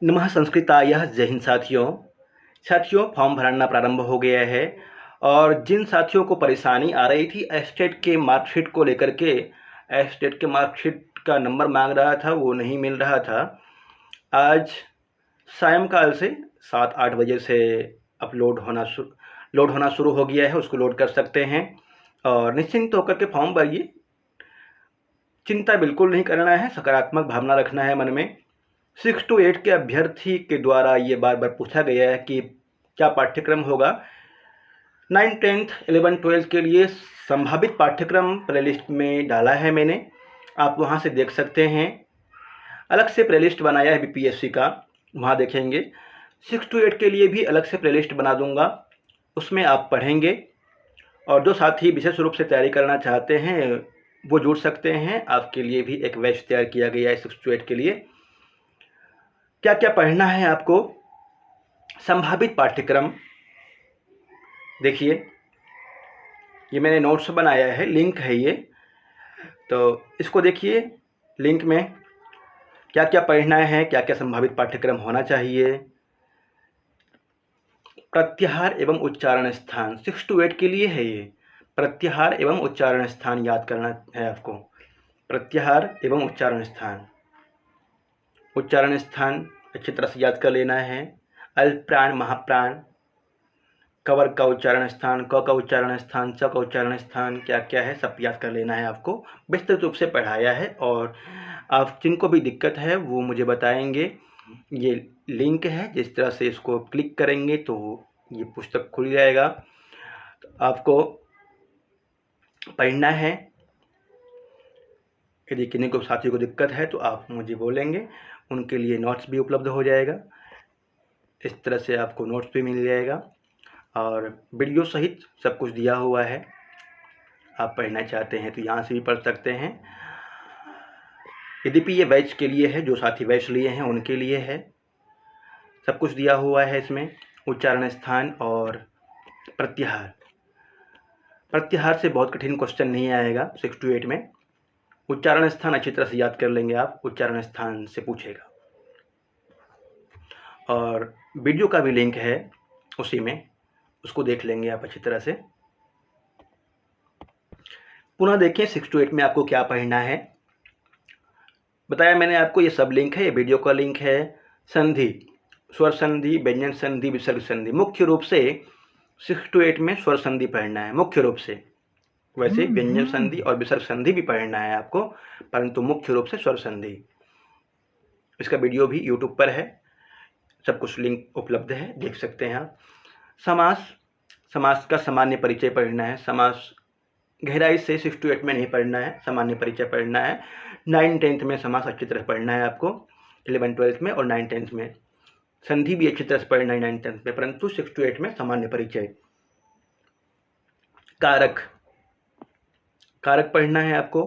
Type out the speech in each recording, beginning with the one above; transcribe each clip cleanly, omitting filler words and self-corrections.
नमः संस्कृताय जय हिंद साथियों फॉर्म भरना प्रारंभ हो गया है। और जिन साथियों को परेशानी आ रही थी एस्टेट के मार्कशीट को लेकर के, एस्टेट के मार्कशीट का नंबर मांग रहा था, वो नहीं मिल रहा था। आज सायंकाल से 7-8 बजे से अपलोड लोड होना शुरू हो गया है। उसको लोड कर सकते हैं और निश्चिंत होकर के फॉर्म भरिए। चिंता बिल्कुल नहीं करना है, सकारात्मक भावना रखना है मन में। 6 to 8 के अभ्यर्थी के द्वारा ये बार बार पूछा गया है कि क्या पाठ्यक्रम होगा। 9, 10th, 11, 12 के लिए संभावित पाठ्यक्रम प्लेलिस्ट में डाला है मैंने, आप वहाँ से देख सकते हैं। अलग से प्लेलिस्ट बनाया है बीपीएससी का, वहाँ देखेंगे। 6 to 8 के लिए भी अलग से प्लेलिस्ट बना दूंगा, उसमें आप पढ़ेंगे। और जो साथी विशेष रूप से तैयारी करना चाहते हैं वो जुड़ सकते हैं। आपके लिए भी एक बैच तैयार किया गया है 6 to 8 के लिए। क्या क्या पढ़ना है आपको, संभावित पाठ्यक्रम देखिए, ये मैंने नोट्स बनाया है, लिंक है ये, तो इसको देखिए। लिंक में क्या क्या पढ़ना है, क्या क्या संभावित पाठ्यक्रम होना चाहिए। प्रत्याहार एवं उच्चारण स्थान 6 to 8 के लिए है ये। प्रत्याहार एवं उच्चारण स्थान याद करना है आपको। प्रत्याहार एवं उच्चारण स्थान, उच्चारण स्थान अच्छी तरह से याद कर लेना है। अल्प प्राण, महाप्राण, कवर का उच्चारण स्थान, क का उच्चारण स्थान, च का उच्चारण स्थान क्या क्या है सब याद कर लेना है आपको। विस्तृत रूप से पढ़ाया है और आप जिनको भी दिक्कत है वो मुझे बताएंगे। ये लिंक है, जिस तरह से इसको क्लिक करेंगे तो ये पुस्तक खुल जाएगा। तो आपको पढ़ना है। यदि किसी को साथी को दिक्कत है तो आप मुझे बोलेंगे, उनके लिए नोट्स भी उपलब्ध हो जाएगा। इस तरह से आपको नोट्स भी मिल जाएगा और वीडियो सहित सब कुछ दिया हुआ है। आप पढ़ना चाहते हैं तो यहाँ से भी पढ़ सकते हैं। यद्यपि ये बैच के लिए है, जो साथी बैच लिए हैं उनके लिए है, सब कुछ दिया हुआ है इसमें। उच्चारण स्थान और प्रत्याहार, प्रत्याहार से बहुत कठिन क्वेश्चन नहीं आएगा 6 to 8 में। उच्चारण स्थान अच्छी तरह से याद कर लेंगे आप, उच्चारण स्थान से पूछेगा। और वीडियो का भी लिंक है उसी में, उसको देख लेंगे आप अच्छी तरह से। पुनः देखें 6 to 8 में आपको क्या पढ़ना है। बताया मैंने आपको, ये सब लिंक है, ये वीडियो का लिंक है। संधि, स्वर संधि, व्यंजन संधि, विसर्ग संधि, मुख्य रूप से 6 to 8 में स्वर संधि पढ़ना है मुख्य रूप से। वैसे व्यंजन संधि और विसर्ग संधि भी पढ़ना है आपको, परंतु मुख्य रूप से स्वर संधि। इसका वीडियो भी यूट्यूब पर है, सब कुछ लिंक उपलब्ध है, देख सकते हैं आप। समास, समास का सामान्य परिचय पढ़ना है। समास गहराई से 6 to 8 में नहीं पढ़ना है, सामान्य परिचय पढ़ना है। 9, 10th में समास अच्छी तरह पढ़ना है आपको, 11, 12 में और 9, 10th में। संधि भी अच्छी तरह से पढ़ना है 9, 10th में, परंतु 6 to 8 में सामान्य परिचय। कारक, कारक पढ़ना है आपको।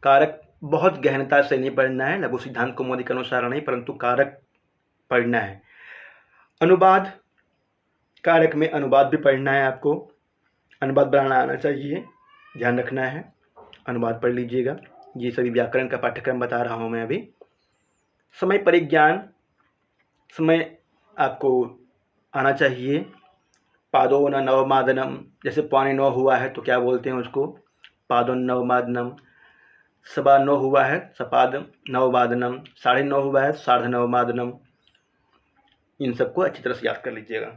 कारक बहुत गहनता से नहीं पढ़ना है, लघु सिद्धांत कौमुदी के अनुसार नहीं, परंतु कारक पढ़ना है। अनुवाद, कारक में अनुवाद भी पढ़ना है आपको। अनुवाद बनाना आना चाहिए, ध्यान रखना है, अनुवाद पढ़ लीजिएगा। ये सभी व्याकरण का पाठ्यक्रम बता रहा हूँ मैं अभी। समय परिज्ञान, समय आपको आना चाहिए। पादोन नवमादनम, जैसे 8:45 हुआ है तो क्या बोलते हैं उसको, पादोन नवमादनम। 9:15 हुआ है सपाद नववादनम, 9:30 हुआ है 9:30 इन सबको अच्छी तरह से याद कर लीजिएगा।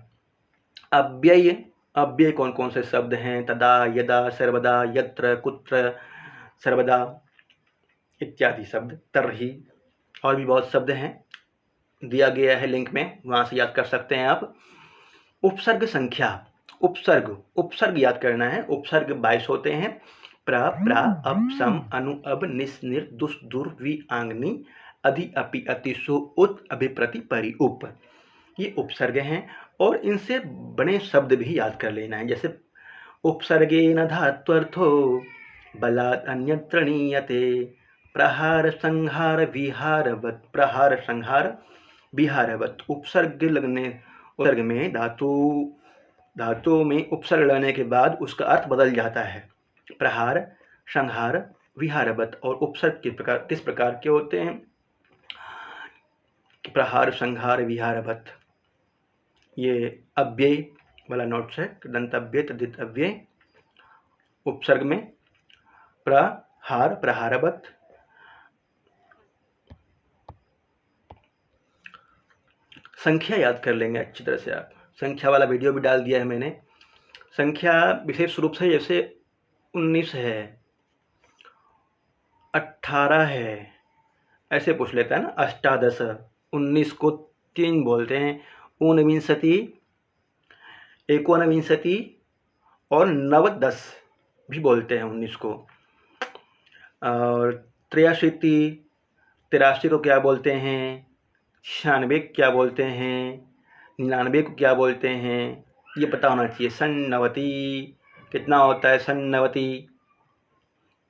अव्यय, अव्यय कौन कौन से शब्द हैं, तदा, यदा, सर्वदा, यत्र, कुत्र, सर्वदा इत्यादि शब्द, तर्हि, और भी बहुत शब्द हैं, दिया गया है लिंक में, वहाँ से याद कर सकते हैं आप। उपसर्ग संख्या, उपसर्ग, उपसर्ग याद करना है। उपसर्ग 22 होते हैं। प्र, प्रा, अप, सम, अनु, अब, निस, निर, दुस, दुर, वि, आंगनी, अधि, अपि, अति, सु, उत, अभि, प्रति, परि, उप, ये उपसर्ग हैं। और इनसे बने शब्द भी याद कर लेना है, जैसे उपसर्गेन धात्वर्थो बलात् अन्यत्र नीयते, प्रहार संहार विहारवत्, प्रहार संहार विहारवत्। उपसर्ग लगने, उपसर्ग में धातु में उपसर्ग लगने के बाद उसका अर्थ बदल जाता है। प्रहार, संहार, विहारवत्। और उपसर्ग किस प्रकार के होते हैं, प्रहार संहार विहारवत, ये अव्यय वाला नोट्स है। कृदंत अव्यय तद्धित अव्यय, उपसर्ग में प्रहार प्रहारवत। संख्या याद कर लेंगे अच्छी तरह से आप, संख्या वाला वीडियो भी डाल दिया है मैंने। संख्या विशेष रूप से जैसे 19 है, 18 है, ऐसे पूछ लेता है ना। अष्टादश, 19 को 3 बोलते हैं। ऊनविंशति, एकोनविंशति और नवदश भी बोलते हैं 19 को। और 83, 83 को क्या बोलते हैं, 96 क्या बोलते हैं, 99 को क्या बोलते हैं, ये पता होना चाहिए। सन्नवति कितना होता है, सन्नवति,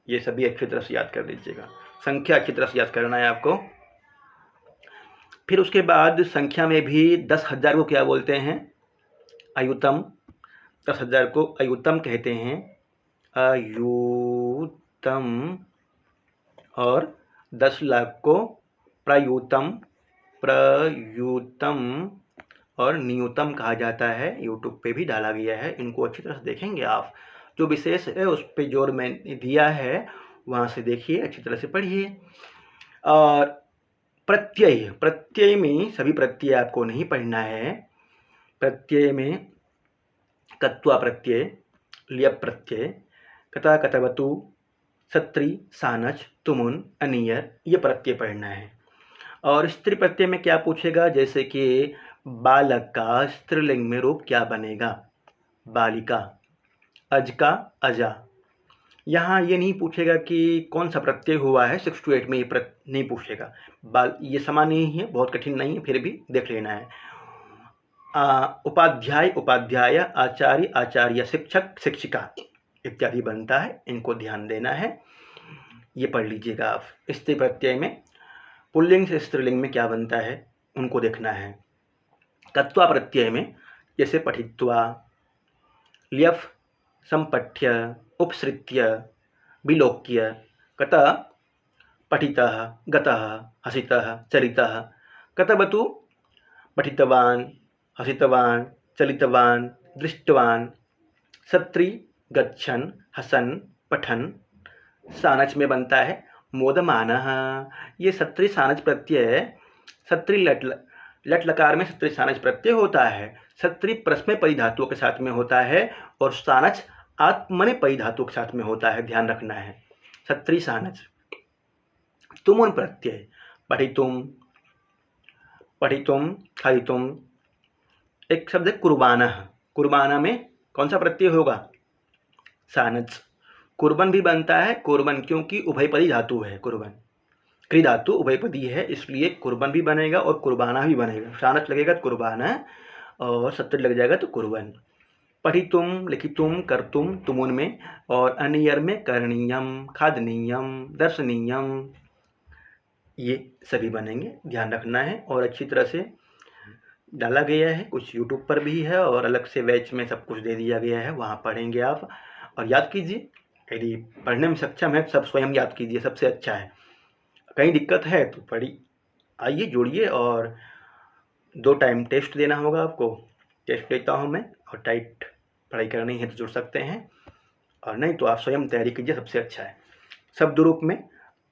ये सभी अच्छी तरह से याद कर लीजिएगा। संख्या अच्छी तरह से याद करना है आपको। फिर उसके बाद संख्या में भी 10,000 को क्या बोलते हैं, अयुतम। 10,000 को अयुतम कहते हैं, अयुतम। और 10 लाख को प्रयुतम, प्रयुतम और नियुतम कहा जाता है। यूट्यूब पे भी डाला गया है, इनको अच्छी तरह से देखेंगे आप। जो विशेष है उस पे जोर मैंने दिया है, वहाँ से देखिए, अच्छी तरह से पढ़िए। और प्रत्यय, प्रत्यय में सभी प्रत्यय आपको नहीं पढ़ना है। प्रत्यय में कत्वा प्रत्यय, लियप प्रत्यय, कथा कतवतु, सत्री, सानच, तुमुन, अनियर, ये प्रत्यय पढ़ना है। और स्त्री प्रत्यय में क्या पूछेगा, जैसे कि बालक का स्त्रीलिंग में रूप क्या बनेगा, बालिका। अज का अजा। यहाँ ये नहीं पूछेगा कि कौन सा प्रत्यय हुआ है, 6 to 8 में ये नहीं पूछेगा। ये सामान्य ही है, बहुत कठिन नहीं है, फिर भी देख लेना है। उपाध्याय, उपाध्याय, आचार्य, आचार्य, शिक्षक, शिक्षिका इत्यादि बनता है, इनको ध्यान देना है, ये पढ़ लीजिएगा आप। स्त्री प्रत्यय में पुल्लिंग से स्त्रीलिंग में क्या बनता है, उनको देखना है। तत्वा प्रत्यय में जैसे पठित्वा, ल्यफ, संपठ्य, उपसृत्य, विलोक्य, कतः, पठितः, गतः, हसितः, चलितः, कतवतु, पठितवान, हसितवान, चलितवान, दृष्टवान, सत्री, गच्छन, हसन, पठन। सानच में बनता है मोदमानः। ये सत्री सानच प्रत्यय, सत्री लट लकार में सत्री सानच प्रत्यय होता है। सत्री प्रश्न परिधातुओं के साथ में होता है और सानच आत्मने परिधातुओं के साथ में होता है, ध्यान रखना है। सत्री सानच। तुमुन प्रत्यय, पठितुम, पठितुम, खादितुम। एक शब्द है कुर्बानः, कुर्बाना में कौन सा प्रत्यय होगा, सानच। कुर्बन भी बनता है, कुर्बन क्योंकि उभयपदी धातु है, कुर्बन क्रि धातु उभयपदी है, इसलिए कुर्बन भी बनेगा और कुर्बाना भी बनेगा। सानच लगेगा तो कुर्बाना और सत्र लग जाएगा तो कुर्बन। पठितुम, लिखितुम, कर्तुम तुमुन में, और अनियर में करणीयम, खादनीयम, दर्शनीयम, ये सभी बनेंगे, ध्यान रखना है। और अच्छी तरह से डाला गया है, कुछ यूट्यूब पर भी है और अलग से बैच में सब कुछ दे दिया गया है, वहाँ पढ़ेंगे आप और याद कीजिए। यदि पढ़ने में सक्षम है सब स्वयं याद कीजिए, सबसे अच्छा है। कहीं दिक्कत है तो पढ़ी आइए, जोड़िए। और 2 टाइम टेस्ट देना होगा आपको, टेस्ट लेता हूँ मैं, और टाइट पढ़ाई करनी है तो जुड़ सकते हैं, और नहीं तो आप स्वयं तैयारी कीजिए, सबसे अच्छा है। शब्द रूप में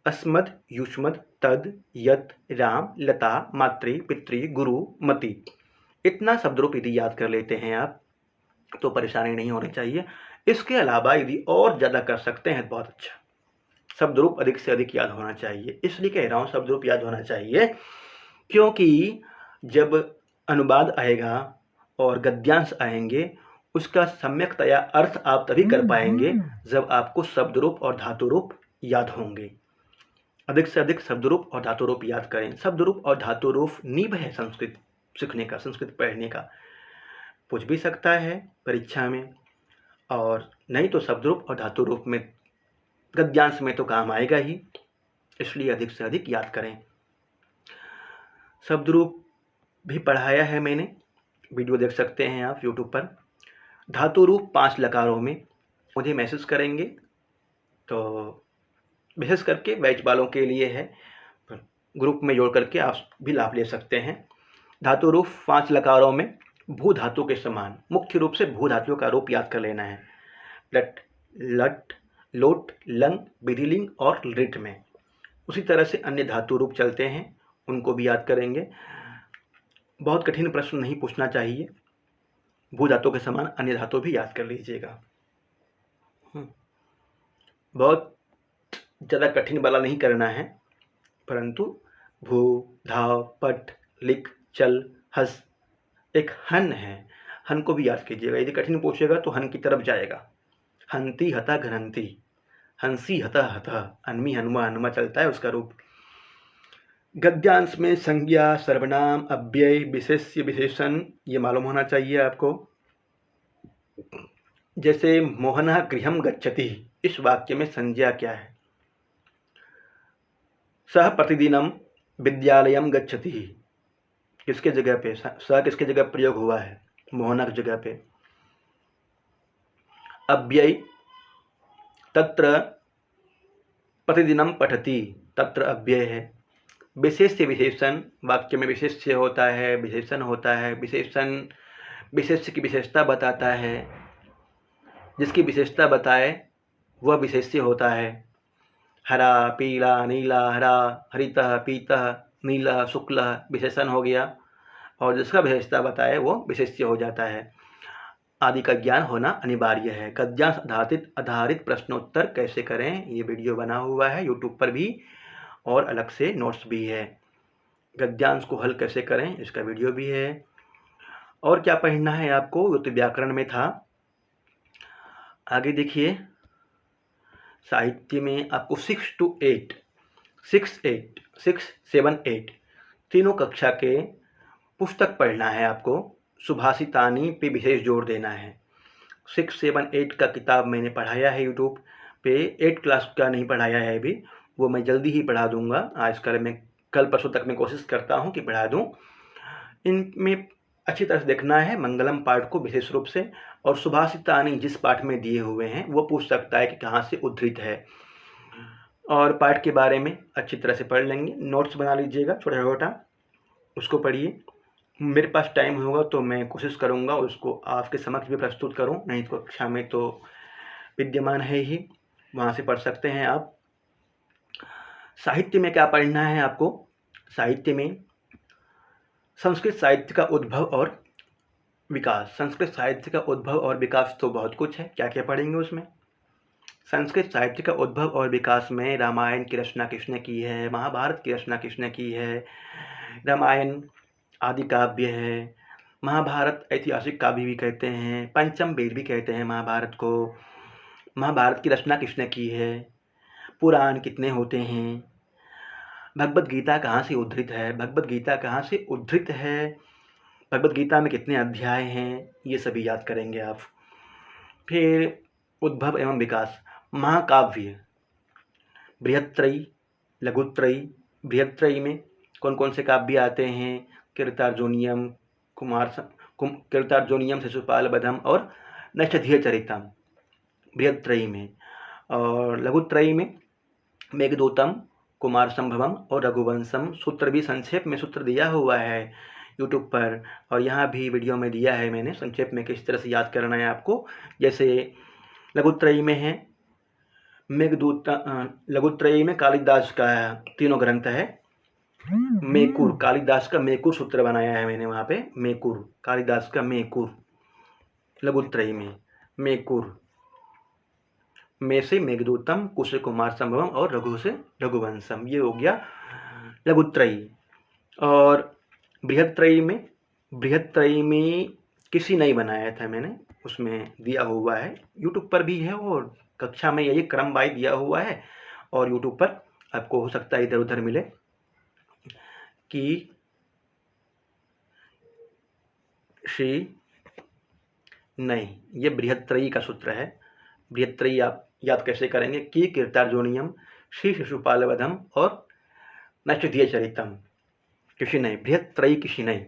अस्मद, युष्मद, तद, यत, राम, लता, मातृ, पितृ, गुरु, मति, इतना शब्द रूप यदि याद कर लेते हैं आप तो परेशानी नहीं होनी चाहिए। इसके अलावा यदि और ज़्यादा कर सकते हैं तो बहुत अच्छा। शब्द रूप अधिक से अधिक याद होना चाहिए, इसलिए कह रहा हूँ शब्द रूप याद होना चाहिए, क्योंकि जब अनुवाद आएगा और गद्यांश आएंगे उसका सम्यकतया अर्थ आप तभी कर पाएंगे जब आपको शब्द रूप और धातु रूप याद होंगे। अधिक से अधिक शब्द रूप और धातु रूप याद करें। शब्द रूप और धातु रूप नींव है संस्कृत सीखने का, संस्कृत पढ़ने का। पूछ भी सकता है परीक्षा में, और नहीं तो शब्द रूप और धातु रूप में गद्यांश में तो काम आएगा ही, इसलिए अधिक से अधिक याद करें। शब्द रूप भी पढ़ाया है मैंने, वीडियो देख सकते हैं आप यूट्यूब पर। धातु रूप 5 लकारों में मुझे मैसेज करेंगे तो विशेष करके बैच वालों के लिए है, ग्रुप में जोड़ करके आप भी लाभ ले सकते हैं। धातु रूप 5 लकारों में भू धातु के समान, मुख्य रूप से भू धातुओं का रूप याद कर लेना है। लट, लट, लोट, लंग, विधिलिंग और लिट में। उसी तरह से अन्य धातु रूप चलते हैं, उनको भी याद करेंगे। बहुत कठिन प्रश्न नहीं पूछना चाहिए, भू धातु के समान अन्य धातु भी याद कर लीजिएगा। बहुत ज़्यादा कठिन वाला नहीं करना है, परंतु भू, धाव, पट, लिख, चल, हस, एक हन है, हन को भी याद कीजिएगा। यदि कठिन पूछेगा तो हन की तरफ जाएगा। हंती, हता, घनंती, हंसी, हता, हता, हन्मी, हनुमा, हनुमा चलता है उसका रूप। गद्यांश में संज्ञा, सर्वनाम, अव्यय, विशेष्य, विशेषण ये मालूम होना चाहिए आपको। जैसे मोहनः गृहं गच्छति, इस वाक्य में संज्ञा क्या है? सः प्रतिदिनं विद्यालयं गच्छति, किसके जगह पे स किसके जगह प्रयोग हुआ है? मोहना की जगह पे। अव्यय तत्र प्रतिदिनं पठति, तत्र अव्यय है। विशेष्य, विशेषण, वाक्य में विशेष्य होता है, विशेषण होता है। विशेषण विशेष्य की विशेषता बताता है, जिसकी विशेषता बताए वह विशेष्य होता है। हरा, पीला, नीला, हरा, हरितः, पीतः, नीला, शुक्ल विशेषण हो गया, और जिसका विशेषता बताए वो विशेष्य हो जाता है। आदि का ज्ञान होना अनिवार्य है। गद्यांश आधारित प्रश्नोत्तर कैसे करें, ये वीडियो बना हुआ है यूट्यूब पर भी, और अलग से नोट्स भी है। गद्यांश को हल कैसे करें इसका वीडियो भी है। और क्या पढ़ना है आपको, वो तो व्याकरण में था। आगे देखिए, साहित्य में आपको 6 to 8, 6, 7, 8 तीनों कक्षा के पुस्तक पढ़ना है आपको। सुभाषितानी पे विशेष जोर देना है। 6, 7, 8 का किताब मैंने पढ़ाया है यूट्यूब पे, 8 क्लास का नहीं पढ़ाया है अभी, वो मैं जल्दी ही पढ़ा दूंगा। आजकल मैं कल परसों तक मैं कोशिश करता हूँ कि पढ़ा दूँ। इनमें अच्छी तरह से देखना है मंगलम पाठ को विशेष रूप से, और सुभाषितानी जिस पाठ में दिए हुए हैं वो पूछ सकता है कि कहाँ से उद्धृत है, और पाठ के बारे में अच्छी तरह से पढ़ लेंगे। नोट्स बना लीजिएगा छोटा छोटा, उसको पढ़िए। मेरे पास टाइम होगा तो मैं कोशिश करूँगा उसको आपके समक्ष भी प्रस्तुत करूँ, नहीं तो कक्षा में तो विद्यमान है ही, वहाँ से पढ़ सकते हैं आप। साहित्य में क्या पढ़ना है आपको? साहित्य में संस्कृत साहित्य का उद्भव और विकास। संस्कृत साहित्य का उद्भव और विकास तो बहुत कुछ है, क्या क्या पढ़ेंगे उसमें। संस्कृत साहित्य का उद्भव और विकास में रामायण की रचना किसने की है, महाभारत की रचना किसने की है। रामायण आदि काव्य है, महाभारत ऐतिहासिक काव्य भी कहते हैं, पंचम वेद भी कहते हैं महाभारत को। महाभारत की रचना किसने की है, पुराण कितने होते हैं, भगवद गीता कहाँ से उद्धृत है, भगवद गीता कहाँ से उद्धृत है, भगवद गीता में कितने अध्याय हैं, ये सभी याद करेंगे आप। फिर उद्भव एवं विकास, महाकाव्य, बृहत्त्रयी, लघुत्रयी। बृहत्त्रयी में कौन कौन से काव्य आते हैं? कीर्तार्जुनीयम, कीर्तार्जुनीयम, शिशुपाल वधम और नैषधीयचरितम बृहत्त्रयी में। और लघुत्रयी में मेघदूतम, कुमार संभवम और रघुवंशम। सूत्र भी संक्षेप में सूत्र दिया हुआ है यूट्यूब पर, और यहाँ भी वीडियो में दिया है मैंने संक्षेप में किस तरह से याद करना है आपको। जैसे लघुत्रयी में है मेघदूत, लघुत्रयी में कालिदास का तीनों ग्रंथ है। मेकुर, कालिदास का मेकुर सूत्र बनाया है मैंने वहाँ पे, मेकुर, कालिदास का मेकुर। लघुत्रयी में मेकुर, में से मेघदूतम, कु से कुमार संभवम और रघु से रघुवंशम, ये हो गया लघुत्रयी। और बृहत्त्रयी में किसी नहीं बनाया था मैंने, उसमें दिया हुआ है, यूट्यूब पर भी है, और कक्षा में यही क्रम वाइज दिया हुआ है, और यूट्यूब पर आपको हो सकता है इधर उधर मिले कि श्री नहीं, ये बृहत्त्रयी का सूत्र है। बृहत्त्रयी आप याद कैसे करेंगे कि कीर्तार्जुनीयम, श्री शिशुपाल वधम और नैषधीयचरितम, किसी नहीं, बृहत्त्रयी किसी नहीं।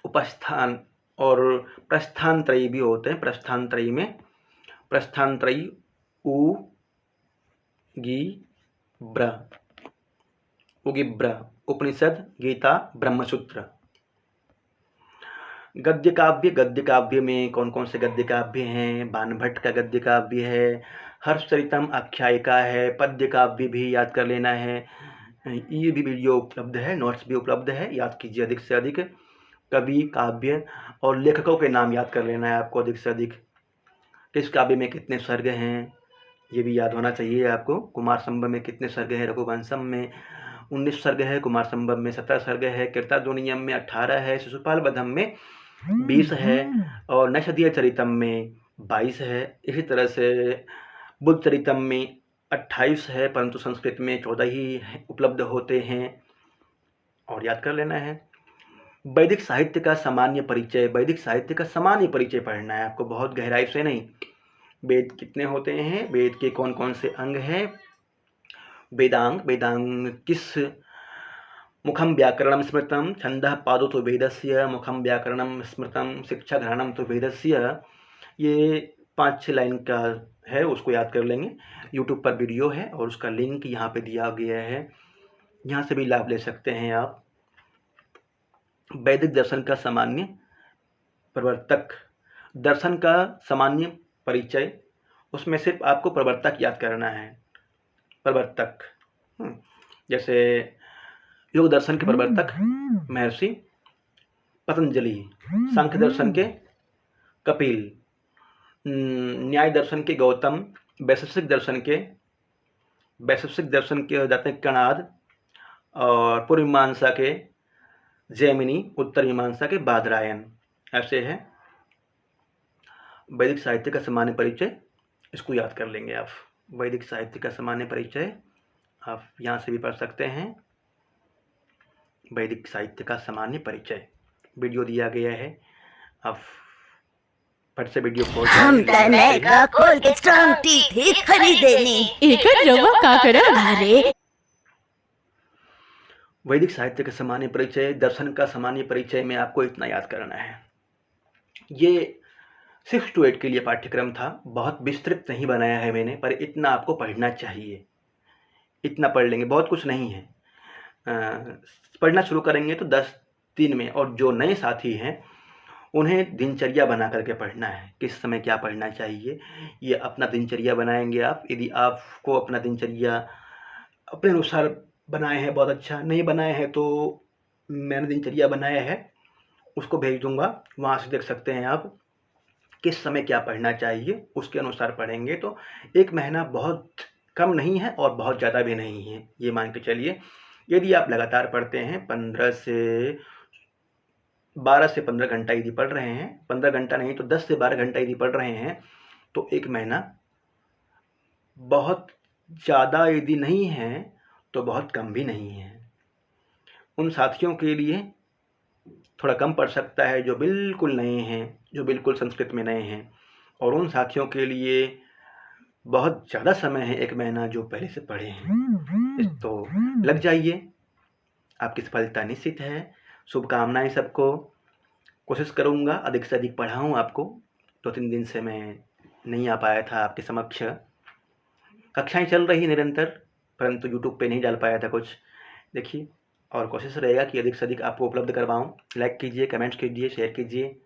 उपस्थान और प्रस्थानत्रयी भी होते हैं। प्रस्थानत्रयी में प्रस्थानत्रयी उ गी ब्र, उगिब्र, उपनिषद, गीता, ब्रह्मसूत्र। गद्य काव्य में कौन कौन से गद्य काव्य हैं? बाणभट्ट का गद्य काव्य है, हर्षचरितम आख्यायिका है, पद्य काव्य भी याद कर लेना है। ये भी वीडियो उपलब्ध है, नोट्स भी उपलब्ध है, याद कीजिए अधिक से अधिक। कवि, काव्य और लेखकों के नाम याद कर लेना है आपको अधिक से अधिक। किस काव्य में कितने सर्ग हैं ये भी याद होना चाहिए आपको। कुमार संभव में कितने सर्ग हैं? रघुवंशम में 19 सर्ग है, कुमार संभव में 17 सर्ग है, कीर्तादोनियम में 18 है, शिशुपाल वधम में 20 है और नैषधीय चरितम में 22 है। इसी तरह से बुद्ध चरितम में 28 है, परंतु संस्कृत में 14 ही उपलब्ध होते हैं और याद कर लेना है। वैदिक साहित्य का सामान्य परिचय, वैदिक साहित्य का सामान्य परिचय पढ़ना है आपको, बहुत गहराई से नहीं। वेद कितने होते हैं, वेद के कौन कौन से अंग हैं, वेदांग, वेदांग किस, मुखम व्याकरणम स्मृतम, छंदः पादो तो वेदस्य, मुखम व्याकरणम स्मृतम, शिक्षा ग्रहणम तो वेदस्य। ये 5-6 लाइन का है, उसको याद कर लेंगे। यूट्यूब पर वीडियो है और उसका लिंक यहाँ पे दिया गया है, यहाँ से भी लाभ ले सकते हैं आप। वैदिक दर्शन का सामान्य प्रवर्तक, दर्शन का सामान्य परिचय, उसमें सिर्फ आपको प्रवर्तक याद करना है। प्रवर्तक जैसे योग दर्शन के प्रवर्तक महर्षि पतंजलि, सांख्य दर्शन के कपिल, न्याय दर्शन के गौतम, वैशेषिक दर्शन के हो जाते हैं कणाद, और पूर्व मीमांसा के जैमिनी, उत्तर मीमांसा के बादरायन। ऐसे है वैदिक साहित्य का सामान्य परिचय, इसको याद कर लेंगे आप। वैदिक साहित्य का सामान्य परिचय आप यहाँ से भी पढ़ सकते हैं। वैदिक साहित्य का सामान्य परिचय वीडियो दिया गया है, आप फट से वीडियो खोल हम का खोल के स्ट्रॉन्ग टी थी खरीदेनी एकच रवा का करा अरे वैदिक साहित्य का सामान्य परिचय, दर्शन का सामान्य परिचय में आपको इतना याद करना है। ये 6 to 8 के लिए पाठ्यक्रम था, बहुत विस्तृत नहीं बनाया है मैंने, पर इतना आपको पढ़ना चाहिए। इतना पढ़ लेंगे, बहुत कुछ नहीं है। पढ़ना शुरू करेंगे तो 10 दिन में। और जो नए साथी हैं उन्हें दिनचर्या बना करके पढ़ना है, किस समय क्या पढ़ना चाहिए, ये अपना दिनचर्या बनाएंगे आप। यदि आपको अपना दिनचर्या अपने अनुसार बनाए हैं, बहुत अच्छा। नहीं बनाए हैं तो मैंने दिनचर्या बनाया है, उसको भेज दूंगा, वहाँ से देख सकते हैं आप किस समय क्या पढ़ना चाहिए, उसके अनुसार पढ़ेंगे तो 1 महीना बहुत कम नहीं है और बहुत ज़्यादा भी नहीं है, ये मान के चलिए। यदि आप लगातार पढ़ते हैं 12 से 15 घंटा यदि पढ़ रहे हैं, 15 घंटा नहीं तो 10 से 12 घंटा यदि पढ़ रहे हैं तो 1 महीना बहुत ज़्यादा यदि नहीं है तो बहुत कम भी नहीं है। उन साथियों के लिए थोड़ा कम पड़ सकता है जो बिल्कुल नए हैं, जो बिल्कुल संस्कृत में नए हैं, और उन साथियों के लिए बहुत ज़्यादा समय है 1 महीना जो पहले से पढ़े हैं। तो लग जाइए, आपकी सफलता निश्चित है। शुभकामनाएं सबको। कोशिश करूँगा अधिक से अधिक पढ़ाऊँ आपको। 2-3 दिन से मैं नहीं आ पाया था आपके समक्ष। कक्षाएं चल रही निरंतर, परंतु यूट्यूब पे नहीं डाल पाया था कुछ। देखिए, और कोशिश रहेगा कि अधिक से अधिक आपको उपलब्ध करवाऊँ। लाइक कीजिए, कमेंट्स कीजिए, शेयर कीजिए।